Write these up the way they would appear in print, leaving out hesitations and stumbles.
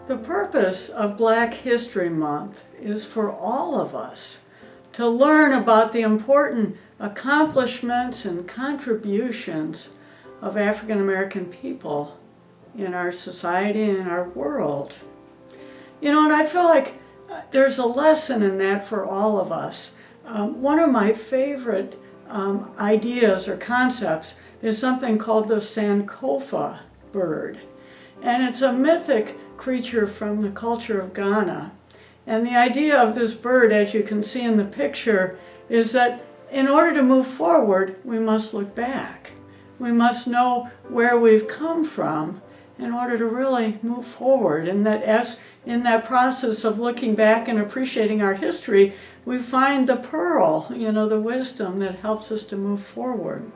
The purpose of Black History Month is for all of us to learn about the important accomplishments and contributions of African American people in our society and in our world. You know, and I feel like there's a lesson in that for all of us. One of my favorite ideas or concepts is something called the Sankofa bird. And it's a mythic creature from the culture of Ghana. And the idea of this bird, as you can see in the picture, is that in order to move forward, we must look back. We must know where we've come from in order to really move forward. And that as in that process of looking back and appreciating our history, we find the pearl, you know, the wisdom that helps us to move forward.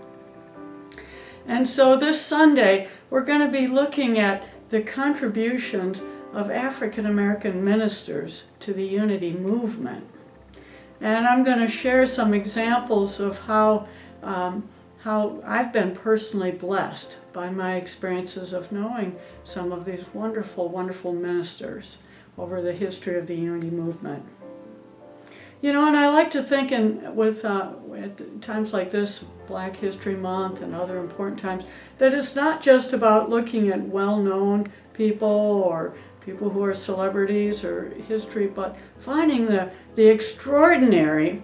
And so this Sunday, we're going to be looking at the contributions of African American ministers to the Unity movement. And I'm going to share some examples of how I've been personally blessed by my experiences of knowing some of these wonderful, wonderful ministers over the history of the Unity movement. You know, and I like to think at times like this, Black History Month and other important times, that it's not just about looking at well-known people or people who are celebrities or history, but finding the extraordinary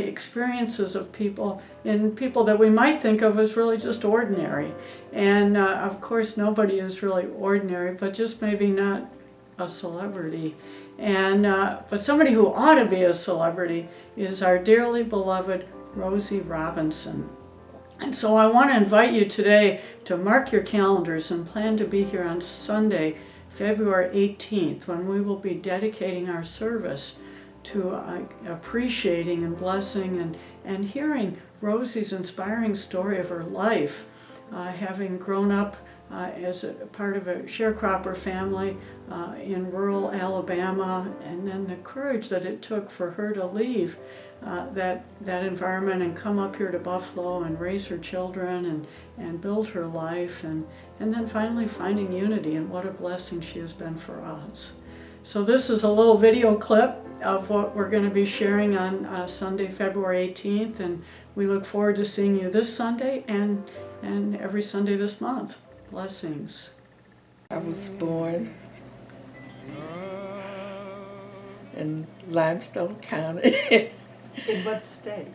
experiences of people in people that we might think of as really just ordinary. And of course, nobody is really ordinary, but just maybe not a celebrity. And but somebody who ought to be a celebrity is our dearly beloved Rosie Robinson. And so I want to invite you today to mark your calendars and plan to be here on Sunday, February 18th, when we will be dedicating our service to appreciating and blessing and hearing Rosie's inspiring story of her life, having grown up as a part of a sharecropper family in rural Alabama, and then the courage that it took for her to leave that environment and come up here to Buffalo and raise her children and build her life, and then finally finding unity, and what a blessing she has been for us. So this is a little video clip of what we're going to be sharing on Sunday, February 18th, and we look forward to seeing you this Sunday and every Sunday this month. Blessings. I was born in Limestone County. In what state?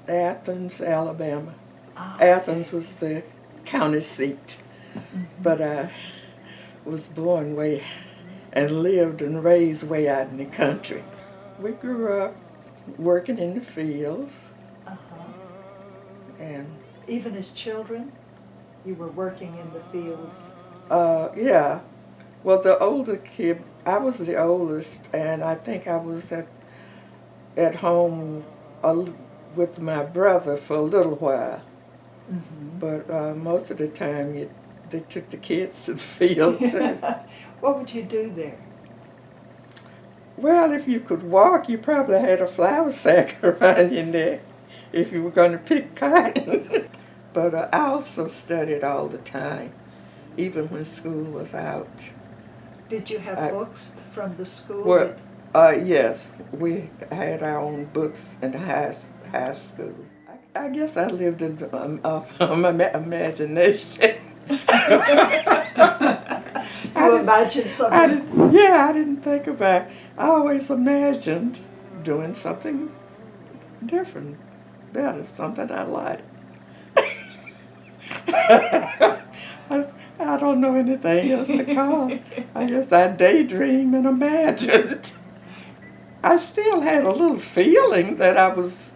Athens, Alabama. Oh, Athens was the county seat. Mm-hmm. But I was born way and lived and raised way out in the country. We grew up working in the fields. And even as children, you were working in the fields? Yeah. Well, the older kid, I was the oldest, and I think I was at home with my brother for a little while. Mm-hmm. But most of the time, they took the kids to the fields. What would you do there? Well, if you could walk, you probably had a flour sack around your neck if you were going to pick cotton. But I also studied all the time, even when school was out. Did you have books from the school? Well, yes, we had our own books in high school. I guess I lived in imagination. You imagined something? I didn't think about it. I always imagined doing something different, better, something I like. I don't know anything else to call it. I guess I daydreamed and imagined. I still had a little feeling that I was,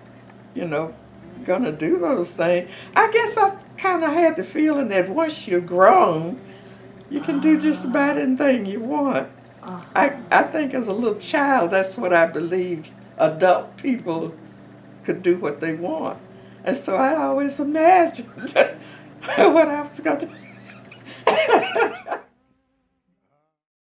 going to do those things. I guess I kind of had the feeling that once you're grown, you can do just about anything you want. I think as a little child, that's what I believed adult people could do what they want. And so I always imagined what I was going to do.